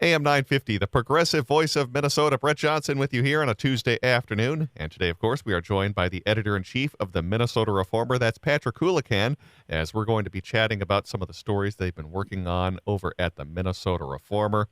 AM 950, the progressive voice of Minnesota. Brett Johnson with you here on a Tuesday afternoon. And today, of course, we are joined by the editor-in-chief of the Minnesota Reformer. That's Patrick Coolican, as we're going to be chatting about some of the stories they've been working on over at the Minnesota Reformer,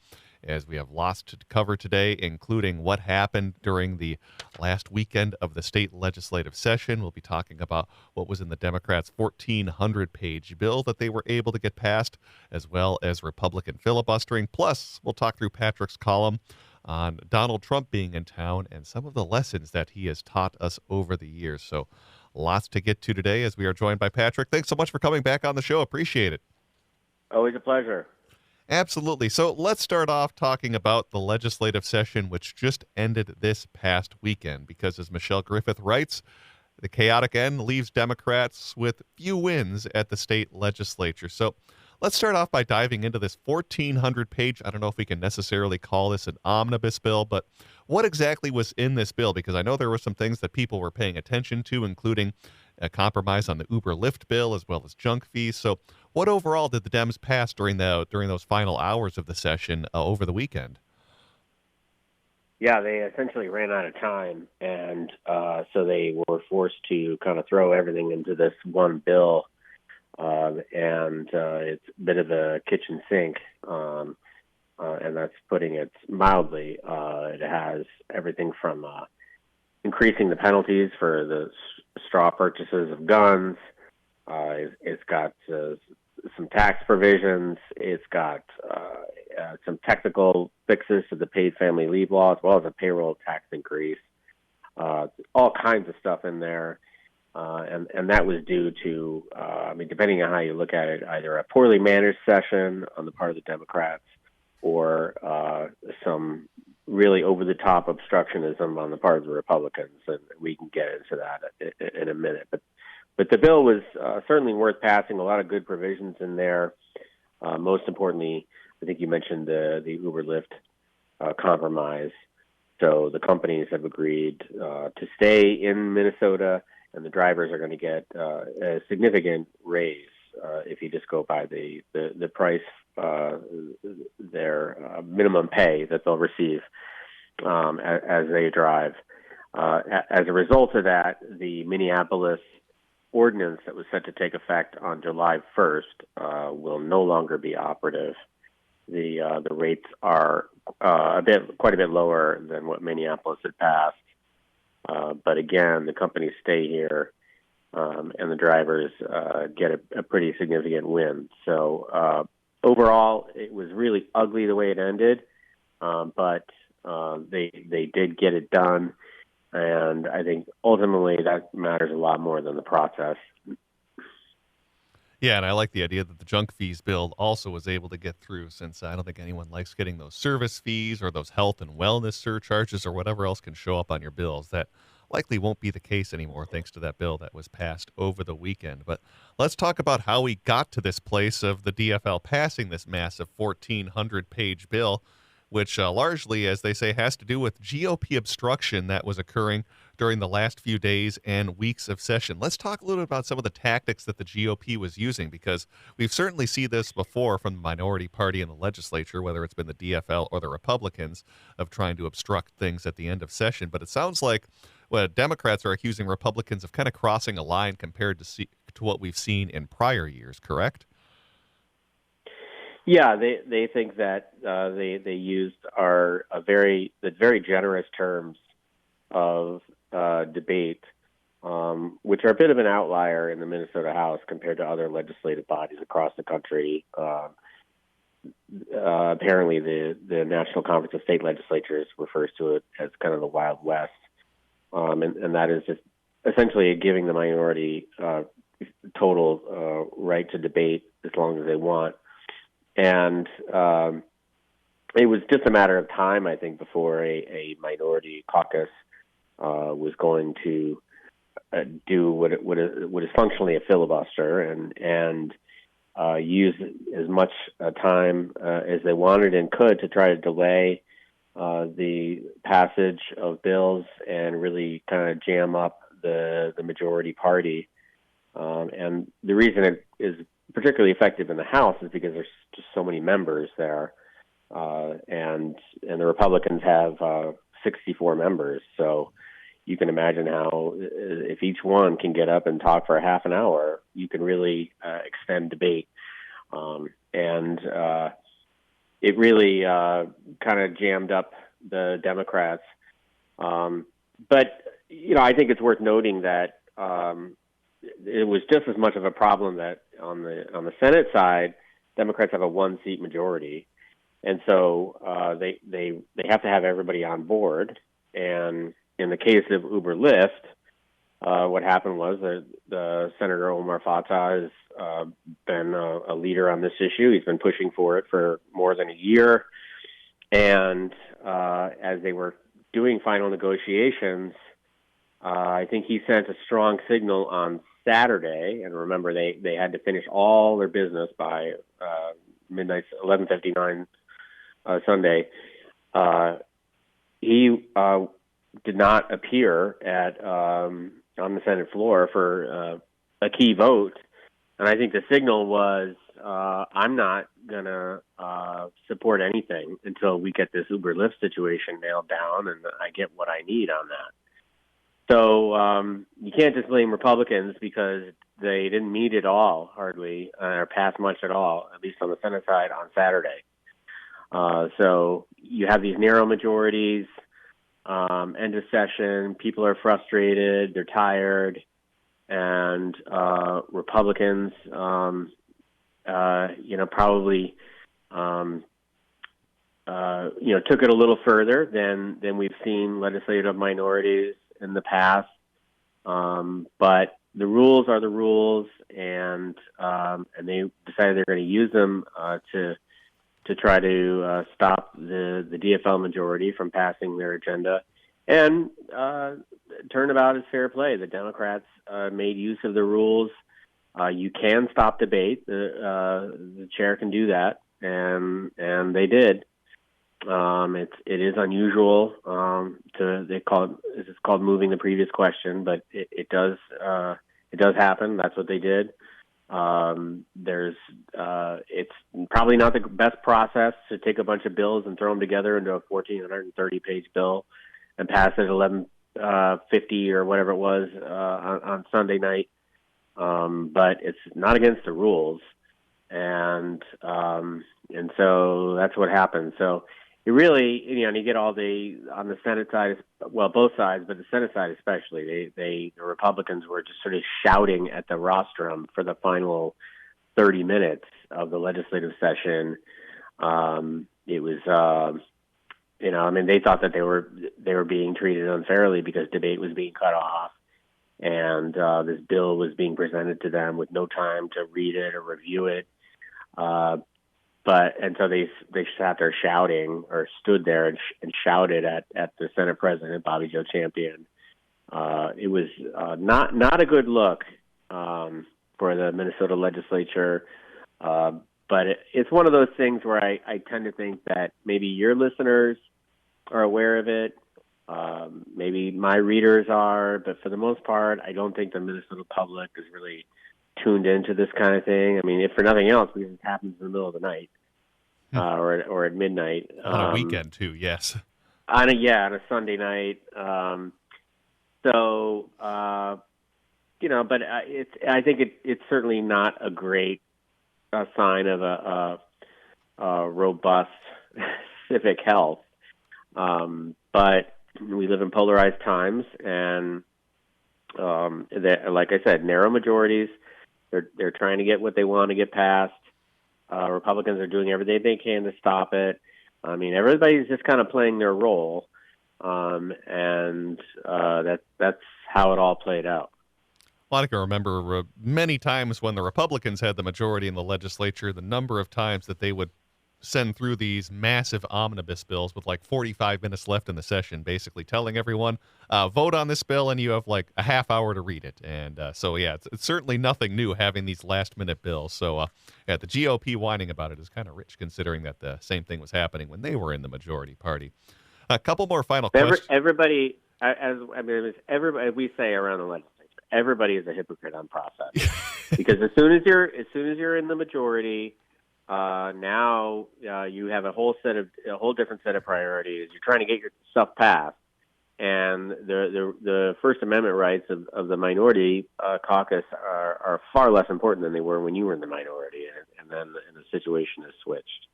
as we have lots to cover today, including what happened during the last weekend of the state legislative session. We'll be talking about what was in the Democrats' 1,400-page bill that they were able to get passed, as well as Republican filibustering. Plus, we'll talk through Patrick's column on Donald Trump being in town and some of the lessons that he has taught us over the years. So lots to get to today as we are joined by Patrick. Thanks so much for coming back on the show. Appreciate it. Always a pleasure. Absolutely. So let's start off talking about the legislative session, which just ended this past weekend, because as Michelle Griffith writes, the chaotic end leaves Democrats with few wins at the state legislature. So let's start off by diving into this 1,400-page, I don't know if we can necessarily call this an omnibus bill, but what exactly was in this bill? Because I know there were some things that people were paying attention to, including a compromise on the Uber-Lyft bill as well as junk fees. So what overall did the Dems pass during those final hours of the session over the weekend? Yeah, they essentially ran out of time, and so they were forced to kind of throw everything into this one bill, and it's a bit of a kitchen sink, and that's putting it mildly. It has everything from increasing the penalties for the straw purchases of guns. It's got some tax provisions. It's got some technical fixes to the paid family leave law, as well as a payroll tax increase. All kinds of stuff in there. And that was due to, depending on how you look at it, either a poorly managed session on the part of the Democrats or some really over-the-top obstructionism on the part of the Republicans, and we can get into that in a minute. But the bill was certainly worth passing. A lot of good provisions in there. Most importantly, I think you mentioned the Uber-Lyft compromise. So the companies have agreed to stay in Minnesota, and the drivers are going to get a significant raise if you just go by the price, their minimum pay that they'll receive as they drive. As a result of that, the Minneapolis ordinance that was set to take effect on July 1st will no longer be operative. The rates are quite a bit lower than what Minneapolis had passed. But again, the companies stay here, and the drivers get a pretty significant win. So overall, it was really ugly the way it ended, but they did get it done. And I think ultimately that matters a lot more than the process. Yeah, and I like the idea that the junk fees bill also was able to get through, since I don't think anyone likes getting those service fees or those health and wellness surcharges or whatever else can show up on your bills. That likely won't be the case anymore thanks to that bill that was passed over the weekend. But let's talk about how we got to this place of the DFL passing this massive 1,400-page bill, which largely, as they say, has to do with GOP obstruction that was occurring during the last few days and weeks of session. Let's talk a little bit about some of the tactics that the GOP was using, because we've certainly seen this before from the minority party in the legislature, whether it's been the DFL or the Republicans, of trying to obstruct things at the end of session. But it sounds like Democrats are accusing Republicans of kind of crossing a line compared to what we've seen in prior years, correct? Yeah, they think that they used the very generous terms of debate, which are a bit of an outlier in the Minnesota House compared to other legislative bodies across the country. Apparently, the National Conference of State Legislatures refers to it as kind of the Wild West, and that is just essentially giving the minority total right to debate as long as they want. And it was just a matter of time, I think, before a minority caucus was going to do what is functionally a filibuster and use as much time as they wanted and could to try to delay the passage of bills and really kind of jam up the majority party. And the reason it is particularly effective in the House is because there's just so many members there. and the Republicans have 64 members. So you can imagine how if each one can get up and talk for a half an hour, you can really extend debate. And it really kind of jammed up the Democrats. But, I think it's worth noting that it was just as much of a problem that on the Senate side, Democrats have a 1-seat majority. And so they have to have everybody on board. And in the case of Uber Lyft, what happened was the Senator Omar Fatah has been a leader on this issue. He's been pushing for it for more than a year. And as they were doing final negotiations, I think he sent a strong signal on Saturday. And remember, they had to finish all their business by midnight, 11:59 Sunday. He did not appear on the Senate floor for a key vote. And I think the signal was, I'm not going to support anything until we get this Uber Lyft situation nailed down and I get what I need on that. So you can't just blame Republicans because they didn't meet at all, hardly, or pass much at all, at least on the Senate side on Saturday. So you have these narrow majorities, end of session, people are frustrated, they're tired, and Republicans, probably, took it a little further than we've seen legislative minorities in the past. But the rules are the rules, and they decided they're going to use them to try to stop the DFL majority from passing their agenda. And turnabout is fair play. The Democrats made use of the rules. You can stop debate. The chair can do that, and they did. It is unusual it's called moving the previous question, but it does happen. That's what they did. It's probably not the best process to take a bunch of bills and throw them together into a 1,430-page bill and pass it at 11:50 or whatever it was on Sunday night. But it's not against the rules, and so that's what happened. So it really, you get all on the Senate side, well, both sides, but the Senate side especially, the Republicans were just sort of shouting at the rostrum for the final 30 minutes of the legislative session. It was, they thought that they were being treated unfairly because debate was being cut off, and this bill was being presented to them with no time to read it or review it. And so they sat there shouting, or stood there and shouted at the Senate President, Bobby Joe Champion. It was not a good look for the Minnesota legislature. But it's one of those things where I tend to think that maybe your listeners are aware of it. Maybe my readers are, but for the most part, I don't think the Minnesota public is really tuned into this kind of thing. I mean, if for nothing else, because it happens in the middle of the night or at midnight. On a weekend, too, yes. On a Sunday night. But I think it's certainly not a great sign of a robust civic health. But we live in polarized times, and like I said, narrow majorities. They're trying to get what they want to get passed. Republicans are doing everything they can to stop it. I mean, everybody's just kind of playing their role, and that's how it all played out. Well, I can remember many times when the Republicans had the majority in the legislature, the number of times that they would send through these massive omnibus bills with like 45 minutes left in the session, basically telling everyone, vote on this bill and you have like a half hour to read it. And so, yeah, it's certainly nothing new having these last-minute bills. So, the GOP whining about it is kind of rich, considering that the same thing was happening when they were in the majority party. A couple more final questions. Everybody, we say around the legislature, everybody is a hypocrite on process. Because as soon as you're in the majority, now you have a whole different set of priorities. You're trying to get your stuff passed, and the First Amendment rights of the minority caucus are far less important than they were when you were in the minority, and then the situation has switched.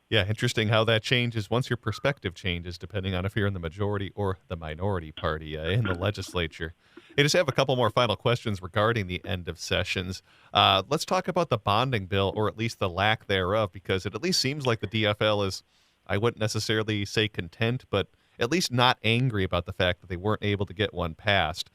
Yeah, interesting how that changes once your perspective changes, depending on if you're in the majority or the minority party in the legislature. Hey, just have a couple more final questions regarding the end of sessions. Let's talk about the bonding bill, or at least the lack thereof, because it at least seems like the DFL is, I wouldn't necessarily say content, but at least not angry about the fact that they weren't able to get one passed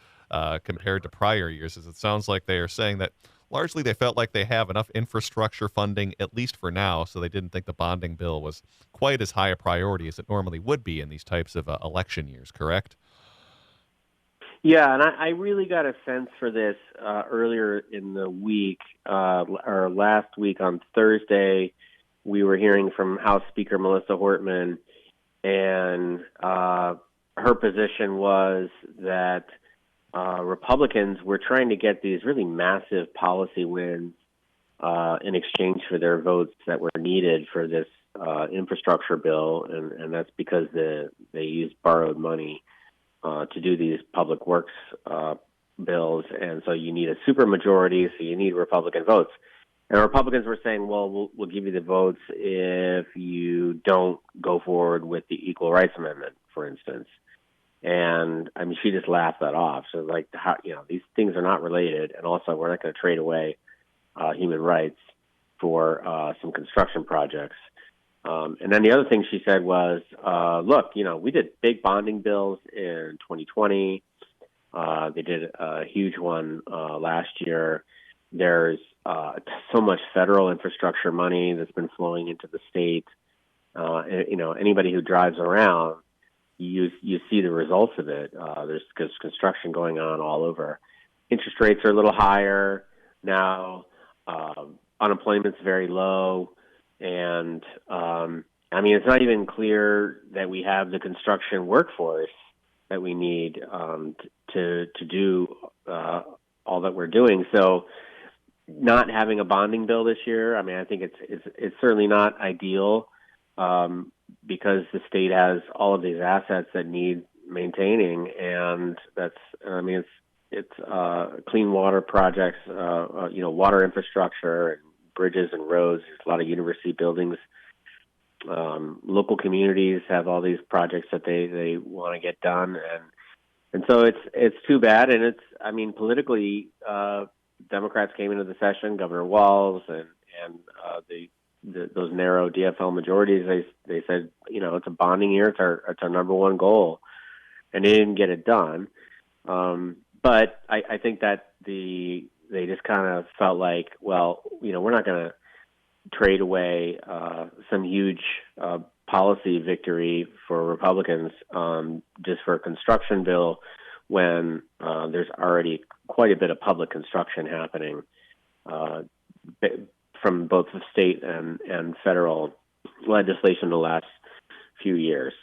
compared to prior years, as it sounds like they are saying that largely they felt like they have enough infrastructure funding, at least for now, so they didn't think the bonding bill was quite as high a priority as it normally would be in these types of election years, correct? Yeah, and I really got a sense for this earlier in the week, or last week on Thursday. We were hearing from House Speaker Melissa Hortman, and her position was that Republicans were trying to get these really massive policy wins in exchange for their votes that were needed for this infrastructure bill, and that's because they used borrowed money to do these public works bills, and so you need a supermajority, so you need Republican votes. And Republicans were saying, well, we'll give you the votes if you don't go forward with the Equal Rights Amendment, for instance. And I mean, she just laughed that off. So like, these things are not related, and also we're not going to trade away human rights for some construction projects. And then the other thing she said was, look, we did big bonding bills in 2020. They did a huge one last year. There's so much federal infrastructure money that's been flowing into the state. Anybody who drives around, you see the results of it. There's construction going on all over. Interest rates are a little higher now. Unemployment's very low. And it's not even clear that we have the construction workforce that we need to do all that we're doing. So, not having a bonding bill this year, I think it's certainly not ideal because the state has all of these assets that need maintaining, and it's clean water projects, water infrastructure and bridges and roads. There's a lot of university buildings. Local communities have all these projects that they want to get done, and so it's too bad. And politically, Democrats came into the session, Governor Walz and those narrow DFL majorities. They said, it's a bonding year. It's our number one goal, and they didn't get it done. But I think that they just kind of felt like, well, we're not going to trade away some huge policy victory for Republicans just for a construction bill when there's already quite a bit of public construction happening from both the state and federal legislation the last few years.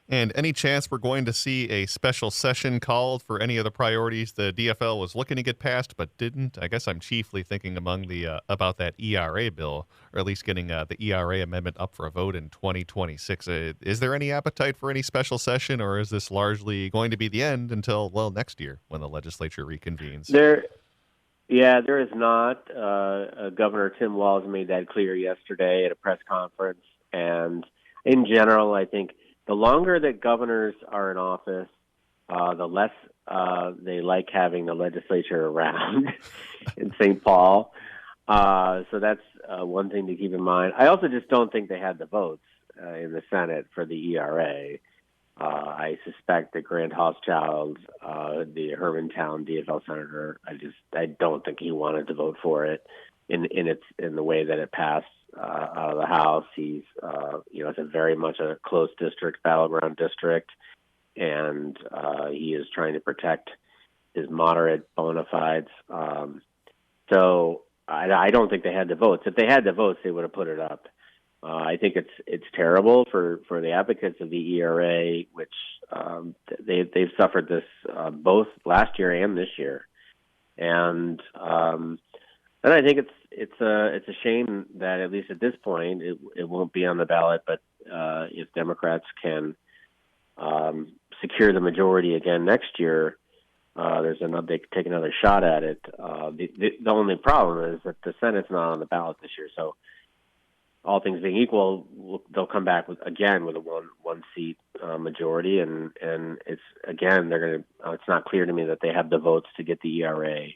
And any chance we're going to see a special session called for any of the priorities the DFL was looking to get passed but didn't? I guess I'm chiefly thinking about that ERA bill, or at least getting the ERA amendment up for a vote in 2026. Is there any appetite for any special session, or is this largely going to be the end until, next year when the legislature reconvenes? There is not. Governor Tim Walz made that clear yesterday at a press conference. And in general, I think the longer that governors are in office, the less they like having the legislature around in St. Paul. So that's one thing to keep in mind. I also just don't think they had the votes in the Senate for the ERA. I suspect that Grant Hochschild, the Hermantown DFL senator, I don't think he wanted to vote for it in the way that it passed out of the House. He's it's a very much a close district, battleground district, and he is trying to protect his moderate bona fides. So I don't think they had the votes. If they had the votes, they would have put it up. I think it's terrible for the advocates of the ERA, which they've suffered this both last year and this year, and And I think it's a shame that at least at this point it won't be on the ballot. But if Democrats can secure the majority again next year, they could take another shot at it. The only problem is that the Senate's not on the ballot this year. So all things being equal, they'll come back with a one seat majority, and it's again they're going to. It's not clear to me that they have the votes to get the ERA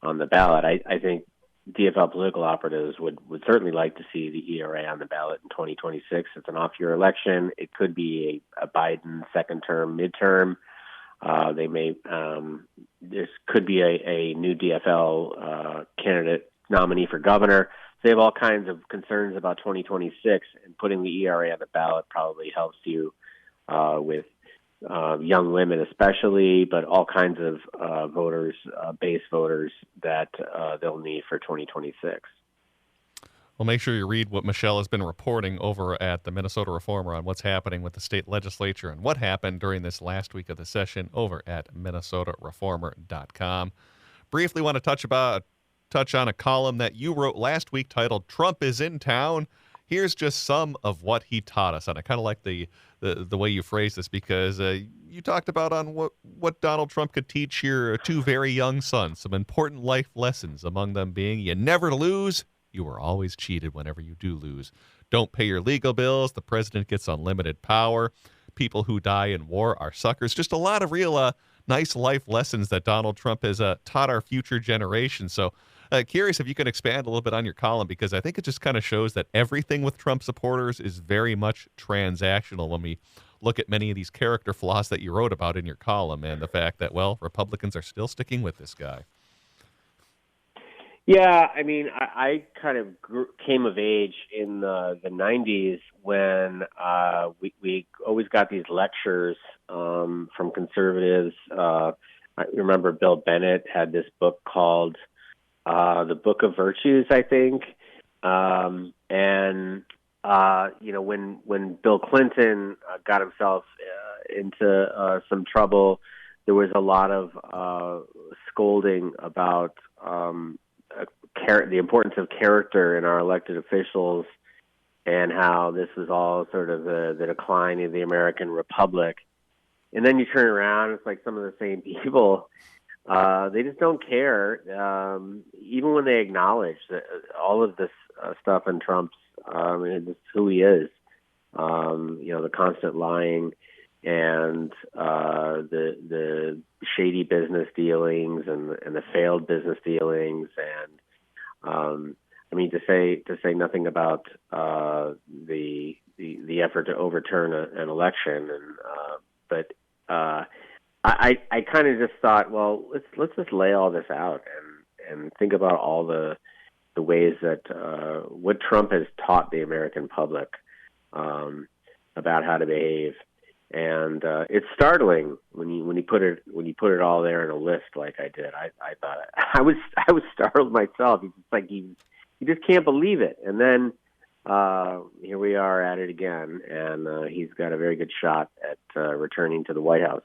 on the ballot. I think DFL political operatives would certainly like to see the ERA on the ballot in 2026. It's an off-year election. It could be a Biden second term, midterm. They may. This could be a new DFL candidate nominee for governor. They have all kinds of concerns about 2026, and putting the ERA on the ballot probably helps you with young women especially, but all kinds of voters, base voters that they'll need for 2026. Well, make sure you read what Michelle has been reporting over at the Minnesota Reformer on what's happening with the state legislature and what happened during this last week of the session over at MinnesotaReformer.com. Briefly want to touch on a column that you wrote last week titled "Trump is in Town." Here's just some of what he taught us. And I kind of like the way you phrased this, because you talked about on what Donald Trump could teach your two very young sons, some important life lessons, among them being you never lose. You are always cheated whenever you do lose. Don't pay your legal bills. The president gets unlimited power. People who die in war are suckers. Just a lot of real nice life lessons that Donald Trump has taught our future generations. So curious if you can expand a little bit on your column, because I think it just kind of shows that everything with Trump supporters is very much transactional when we look at many of these character flaws that you wrote about in your column, and the fact that, well, Republicans are still sticking with this guy. Yeah, I mean, I kind of came of age in the 90s when we always got these lectures from conservatives. I remember Bill Bennett had this book called The Book of Virtues, I think. When Bill Clinton got himself into some trouble, there was a lot of scolding about the importance of character in our elected officials, and how this was all sort of the decline of the American Republic. And then you turn around, it's like some of the same people. They just don't care, even when they acknowledge that all of this stuff in Trump's, it's who he is. The constant lying and the shady business dealings and the failed business dealings, and to say nothing about the effort to overturn an election, but I kind of just thought, well, let's just lay all this out and think about all the ways that what Trump has taught the American public about how to behave, and it's startling when you put it all there in a list like I did. I thought I was startled myself. It's like you just can't believe it, and then here we are at it again, and he's got a very good shot at returning to the White House.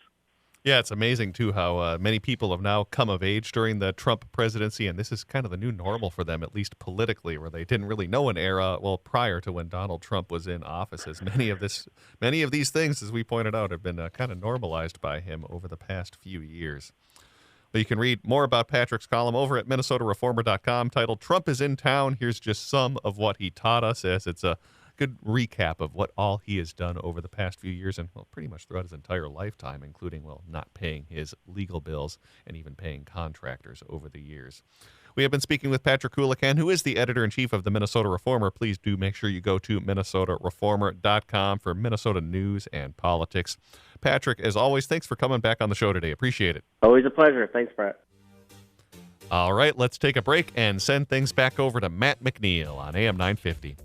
Yeah, it's amazing, too, how many people have now come of age during the Trump presidency, and this is kind of the new normal for them, at least politically, where they didn't really know an era, prior to when Donald Trump was in office, as many of these things, as we pointed out, have been kind of normalized by him over the past few years. But you can read more about Patrick's column over at MinnesotaReformer.com, titled "Trump is in Town." Here's just some of what he taught us, as it's a good recap of what all he has done over the past few years, and pretty much throughout his entire lifetime, including not paying his legal bills and even paying contractors over the years. We have been speaking with Patrick Coolican, who is the editor-in-chief of the Minnesota Reformer. Please do make sure you go to MinnesotaReformer.com for Minnesota news and politics. Patrick, as always, thanks for coming back on the show today. Appreciate it. Always a pleasure. Thanks, Brett. All right, let's take a break and send things back over to Matt McNeil on AM 950.